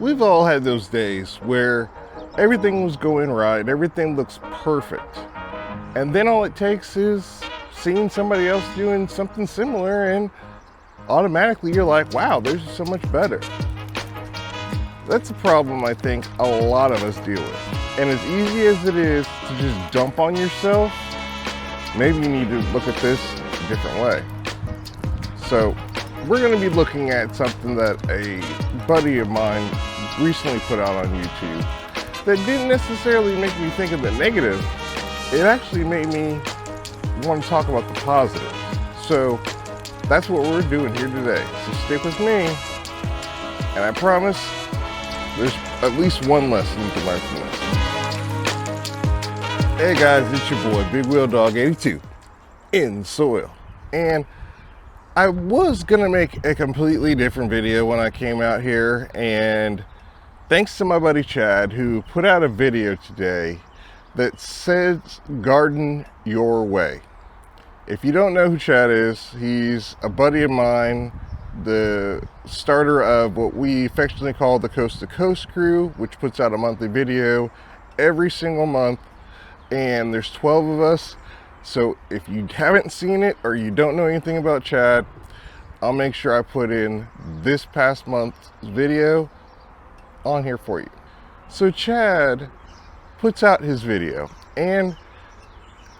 We've all had those days where everything was going right, everything looks perfect. And then all it takes is seeing somebody else doing something similar and automatically you're like, wow, theirs is so much better. That's a problem I think a lot of us deal with. And as easy as it is to just dump on yourself, maybe you need to look at this a different way. So we're going to be looking at something that a buddy of mine recently put out on YouTube that didn't necessarily make me think of the negative. It actually made me want to talk about the positive. So that's what we're doing here today. So stick with me, and I promise there's at least one lesson you can learn from this. Hey guys, it's your boy Big Wheel Dog 82 in soil. And I was gonna make a completely different video when I came out here, and thanks to my buddy Chad, who put out a video today that says garden your way. If you don't know who Chad is, he's a buddy of mine, the starter of what we affectionately call the Coast to Coast Crew, which puts out a monthly video every single month, and there's 12 of us. So if you haven't seen it or you don't know anything about Chad, I'll make sure I put in this past month's video on here for you. So Chad puts out his video, and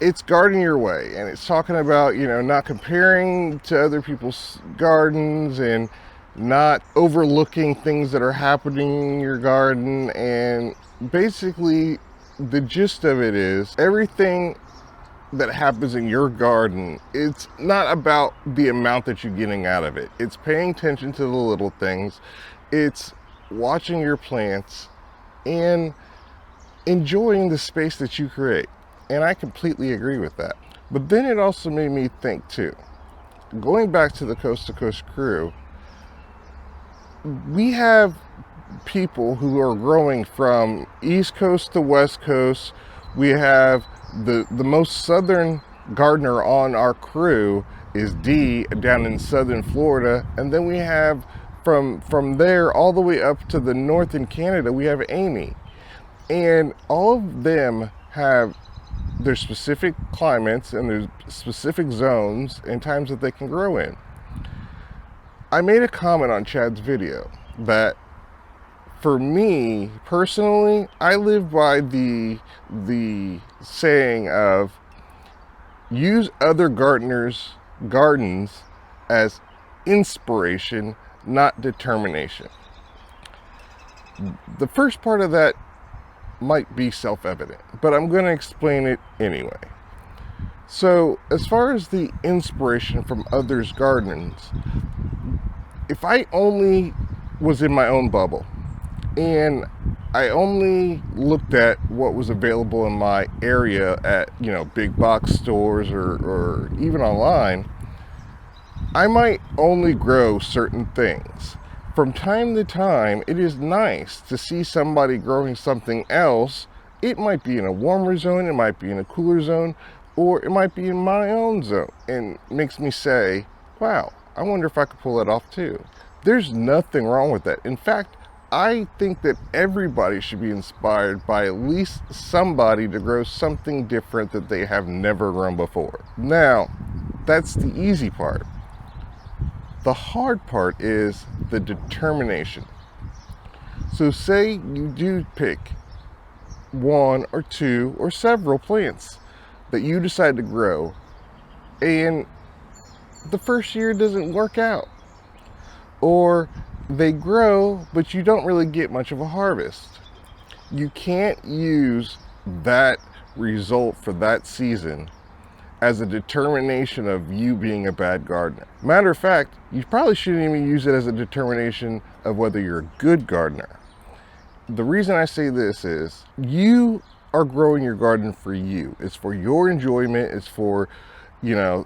it's garden your way, and it's talking about, you know, not comparing to other people's gardens and not overlooking things that are happening in your garden. And basically the gist of it is everything that happens in your garden, it's not about the amount that you're getting out of it. It's paying attention to the little things. It's watching your plants and enjoying the space that you create. And I completely agree with that. But then it also made me think too, going back to the Coast to Coast Crew, we have people who are growing from East Coast to West Coast. We have the most southern gardener on our crew is Dee down in southern Florida, and then we have from there all the way up to the north in Canada, we have Amy. And all of them have their specific climates and their specific zones and times that they can grow in. I made a comment on Chad's video that for me personally, I live by the saying of use other gardeners' gardens as inspiration, not determination. The first part of that might be self-evident, but I'm going to explain it anyway. So as far as the inspiration from others' gardens, if I only was in my own bubble and I only looked at what was available in my area at, you know, big box stores or even online, I might only grow certain things. From time to time, it is nice to see somebody growing something else. It might be in a warmer zone, it might be in a cooler zone, or it might be in my own zone, and makes me say, wow, I wonder if I could pull that off too. There's nothing wrong with that. In fact, I think that everybody should be inspired by at least somebody to grow something different that they have never grown before. Now, that's the easy part. The hard part is the determination. So say you do pick one or two or several plants that you decide to grow, and the first year doesn't work out, or they grow but you don't really get much of a harvest. You can't use that result for that season as a determination of you being a bad gardener. Matter of fact, you probably shouldn't even use it as a determination of whether you're a good gardener. The reason I say this is you are growing your garden for you. It's for your enjoyment. It's for, you know,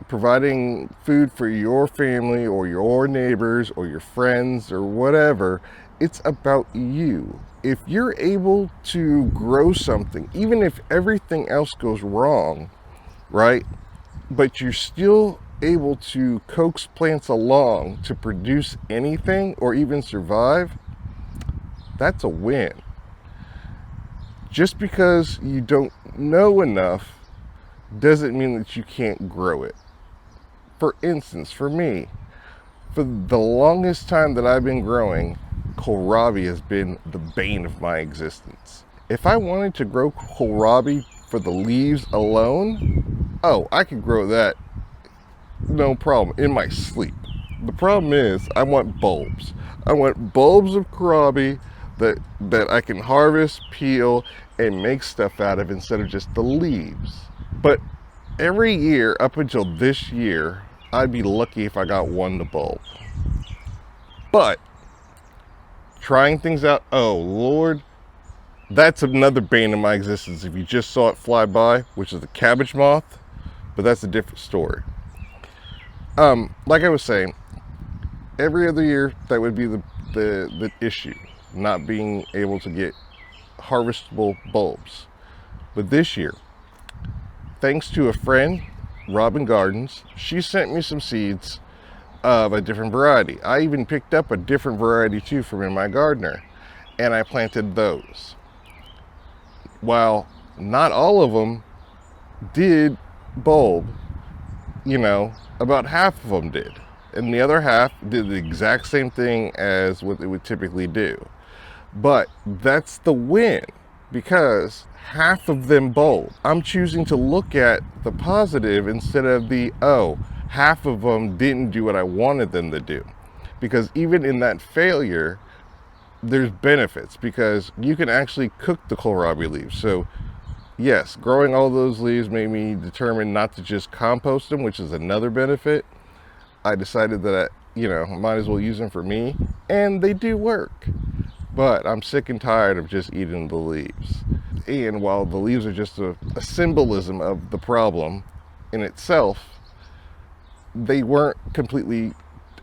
providing food for your family or your neighbors or your friends or whatever. It's about you. If you're able to grow something, even if everything else goes wrong, right, but you're still able to coax plants along to produce anything or even survive, That's a win. Just because you don't know enough doesn't mean that you can't grow it. For instance, for me, for the longest time that I've been growing, kohlrabi has been the bane of my existence. If I wanted to grow kohlrabi for the leaves alone, oh, I could grow that no problem in my sleep. The problem is I want bulbs. I want bulbs of kohlrabi that I can harvest, peel, and make stuff out of instead of just the leaves. But every year up until this year, I'd be lucky if I got one to bulb. But trying things out, oh Lord, that's another bane of my existence. If you just saw it fly by, which is the cabbage moth, but that's a different story. Like I was saying, every other year that would be the issue, not being able to get harvestable bulbs. But this year, thanks to a friend, Robin Gardens, she sent me some seeds of a different variety. I even picked up a different variety too from in my gardener, and I planted those. While not all of them did bulb, about half of them did. And the other half did the exact same thing as what it would typically do. But that's the win, because half of them bulb. I'm choosing to look at the positive instead of the, oh, half of them didn't do what I wanted them to do. Because even in that failure, there's benefits, because you can actually cook the kohlrabi leaves. So yes, growing all those leaves made me determine not to just compost them, which is another benefit. I decided that, I might as well use them for me, and they do work. But I'm sick and tired of just eating the leaves. And while the leaves are just a symbolism of the problem in itself, they weren't completely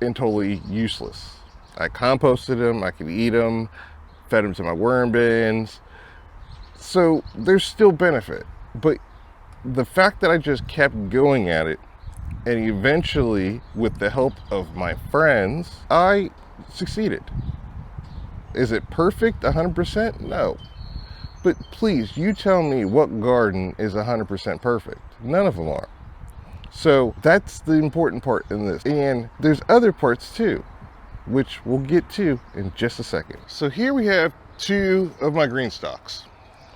and totally useless. I composted them, I could eat them, fed them to my worm bins. So there's still benefit. But the fact that I just kept going at it, and eventually, with the help of my friends, I succeeded. Is it perfect 100%? No. But please, you tell me what garden is 100% perfect. None of them are. So that's the important part in this. And there's other parts too, which we'll get to in just a second. So here we have two of my GreenStalks.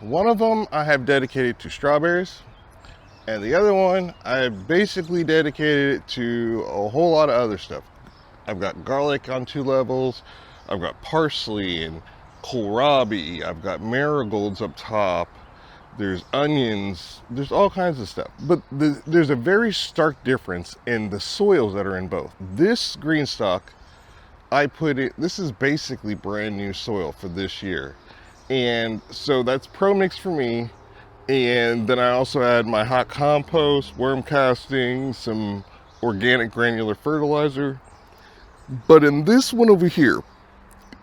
One of them I have dedicated to strawberries, and the other one I have basically dedicated it to a whole lot of other stuff. I've got garlic on 2 levels, I've got parsley and kohlrabi, I've got marigolds up top, there's onions, there's all kinds of stuff. But there's a very stark difference in the soils that are in both. This GreenStalk, this is basically brand new soil for this year. And so that's Pro Mix for me. And then I also add my hot compost, worm castings, some organic granular fertilizer. But in this one over here,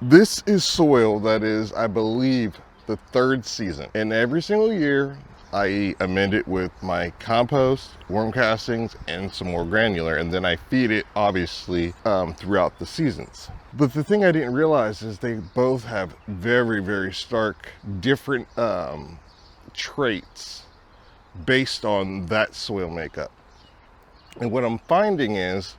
this is soil that is, I believe, the 3rd season. And every single year, I amend it with my compost, worm castings, and some more granular. And then I feed it, obviously, throughout the seasons. But the thing I didn't realize is they both have very, very stark, different traits based on that soil makeup. And what I'm finding is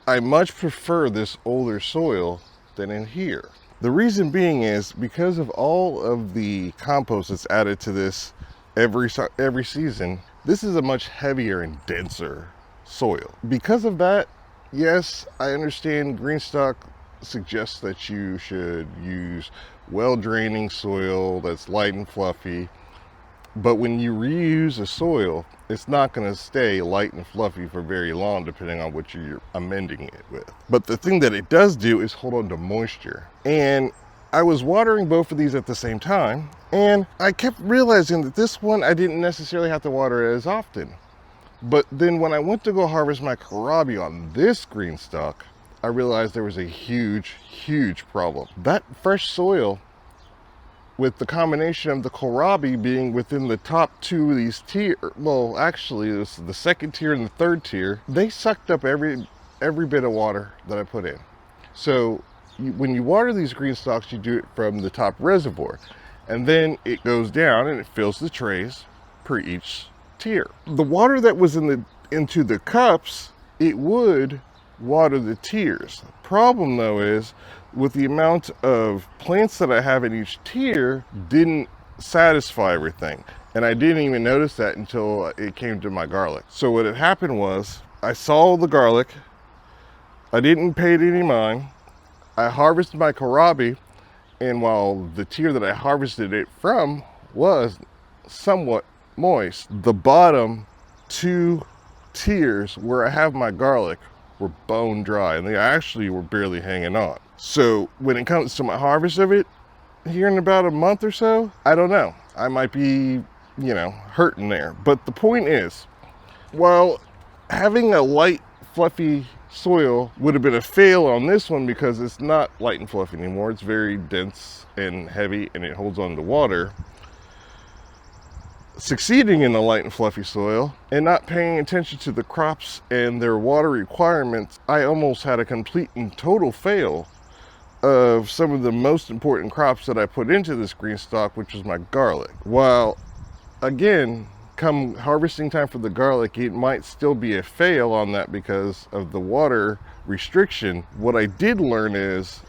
I much prefer this older soil than in here. The reason being is because of all of the compost that's added to this every season, this is a much heavier and denser soil. Because of that, yes, I understand GreenStalk suggests that you should use well-draining soil that's light and fluffy. But when you reuse a soil, it's not going to stay light and fluffy for very long, depending on what you're amending it with. But the thing that it does do is hold on to moisture. And I was watering both of these at the same time, and I kept realizing that this one I didn't necessarily have to water as often. But then when I went to go harvest my kohlrabi on this GreenStalk, I realized there was a huge, huge problem. That fresh soil, with the combination of the kohlrabi being within the top 2 of these tier, well, actually it was the 2nd tier and the 3rd tier, they sucked up every bit of water that I put in. So when you water these green stalks, you do it from the top reservoir, and then it goes down and it fills the trays per each tier. The water that was into the cups, it would water the tiers. Problem though is, with the amount of plants that I have in each tier, didn't satisfy everything. And I didn't even notice that until it came to my garlic. So what had happened was, I saw the garlic, I didn't pay it any mind, I harvested my kohlrabi, and while the tier that I harvested it from was somewhat moist, the bottom 2 tiers where I have my garlic were bone dry, and they actually were barely hanging on. So when it comes to my harvest of it, here in about a month or so, I don't know. I might be, hurting there. But the point is, while having a light, fluffy soil would have been a fail on this one because it's not light and fluffy anymore. It's very dense and heavy, and it holds on to water. Succeeding in the light and fluffy soil and not paying attention to the crops and their water requirements, I almost had a complete and total fail of some of the most important crops that I put into this GreenStalk, which was my garlic. While again, come harvesting time for the garlic, it might still be a fail on that because of the water restriction. What I did learn is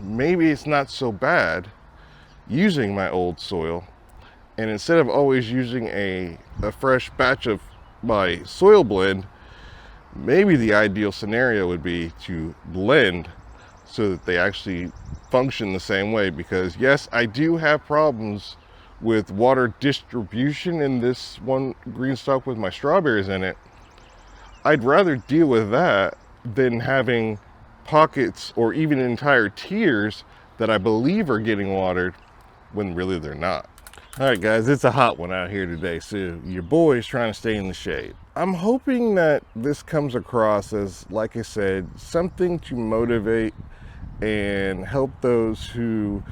maybe it's not so bad using my old soil, and instead of always using a fresh batch of my soil blend, maybe the ideal scenario would be to blend so that they actually function the same way. Because yes, I do have problems with water distribution in this one GreenStalk with my strawberries in it. I'd rather deal with that than having pockets or even entire tiers that I believe are getting watered when really they're not. All right, guys, it's a hot one out here today, so your boy is trying to stay in the shade. I'm hoping that this comes across as, like I said, something to motivate and help those who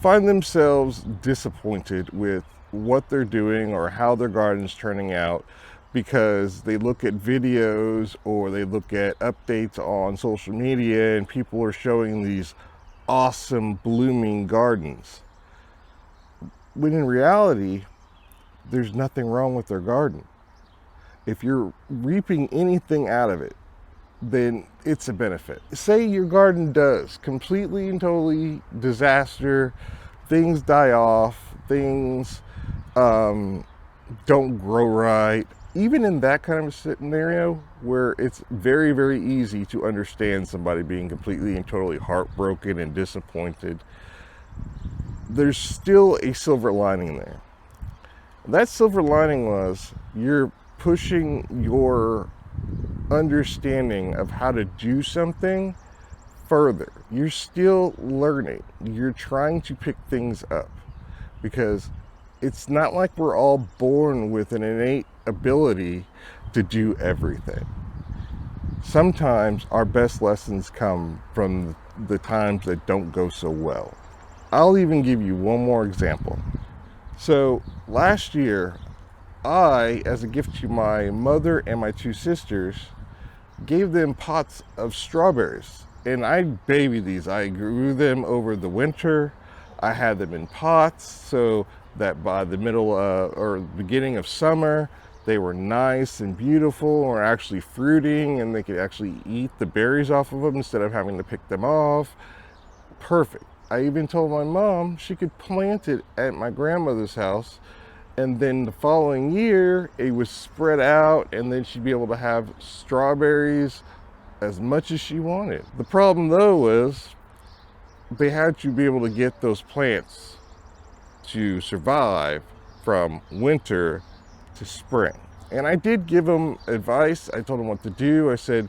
find themselves disappointed with what they're doing or how their garden's turning out because they look at videos or they look at updates on social media and people are showing these awesome blooming gardens, when in reality there's nothing wrong with their garden. If you're reaping anything out of it, then it's a benefit. Say your garden does completely and totally disaster, things die off, things don't grow right. Even in that kind of a scenario where it's very, very easy to understand somebody being completely and totally heartbroken and disappointed, there's still a silver lining there. That silver lining was you're pushing your understanding of how to do something further. You're still learning. You're trying to pick things up because it's not like we're all born with an innate ability to do everything. Sometimes our best lessons come from the times that don't go so well. I'll even give you one more example. So last year, I, as a gift to my mother and my 2 sisters, gave them pots of strawberries. And I babied these. I grew them over the winter. I had them in pots so that by the middle or beginning of summer, they were nice and beautiful, or actually fruiting, and they could actually eat the berries off of them instead of having to pick them off. Perfect. I even told my mom she could plant it at my grandmother's house, and then the following year it was spread out, and then she'd be able to have strawberries as much as she wanted. The problem though was they had to be able to get those plants to survive from winter to spring. And I did give them advice. I told them what to do. I said,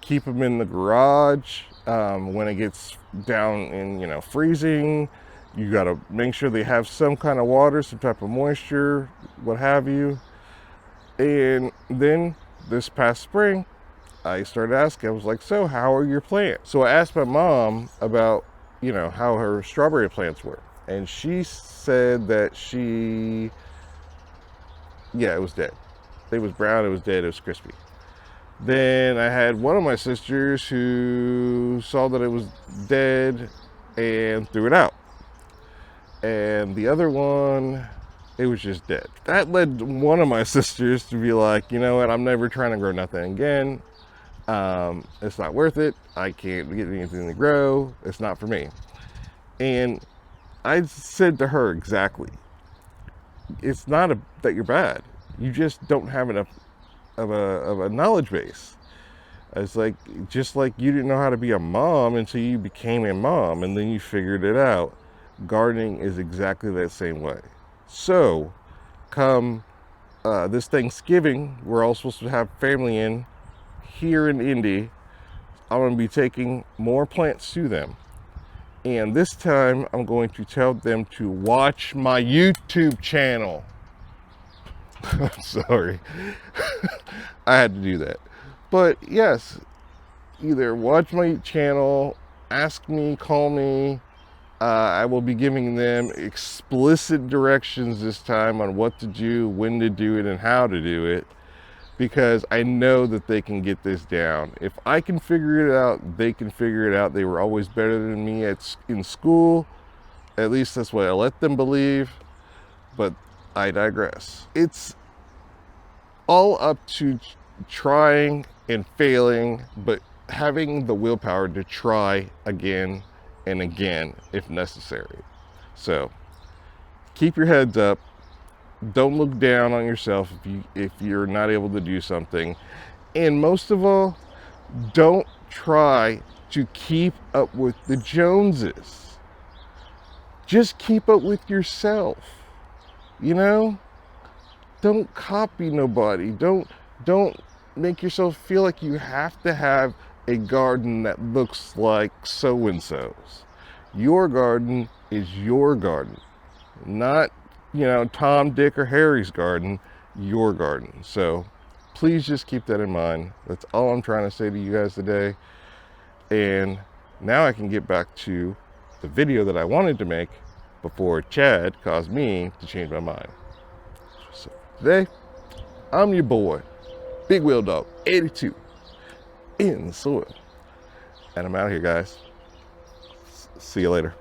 keep them in the garage. When it gets down in, freezing, you got to make sure they have some kind of water, some type of moisture, what have you. And then this past spring, I started asking, I was like, so how are your plants? So I asked my mom about, how her strawberry plants were. And she said that it was dead. It was brown, it was dead, it was crispy. Then I had one of my sisters who saw that it was dead and threw it out. And the other one, it was just dead. That led one of my sisters to be like, you know what, I'm never trying to grow nothing again. It's not worth it. I can't get anything to grow. It's not for me. And I said to her exactly, it's not that you're bad. You just don't have enough of a knowledge base. It's like, just like you didn't know how to be a mom until you became a mom and then you figured it out. Gardening is exactly that same way. So come this Thanksgiving, we're all supposed to have family in here in Indy. I'm going to be taking more plants to them. And this time I'm going to tell them to watch my YouTube channel. I'm sorry. I had to do that. But yes, either watch my channel, ask me, call me. I will be giving them explicit directions this time on what to do, when to do it, and how to do it, because I know that they can get this down. If I can figure it out, they can figure it out. They were always better than me in school. At least that's what I let them believe, but I digress. It's all up to trying and failing, but having the willpower to try again and again if necessary. So keep your heads up. Don't look down on yourself if you're not able to do something. And most of all, don't try to keep up with the Joneses. Just keep up with yourself. You know? Don't copy nobody. Don't make yourself feel like you have to have a garden that looks like so-and-so's. Your garden is your garden, not, you know, Tom, Dick, or Harry's garden, your garden. So please just keep that in mind. That's all I'm trying to say to you guys today. And now I can get back to the video that I wanted to make before Chad caused me to change my mind. So today, I'm your boy, Big Wheel Dog 82 in the soil. And I'm out of here, guys. See you later.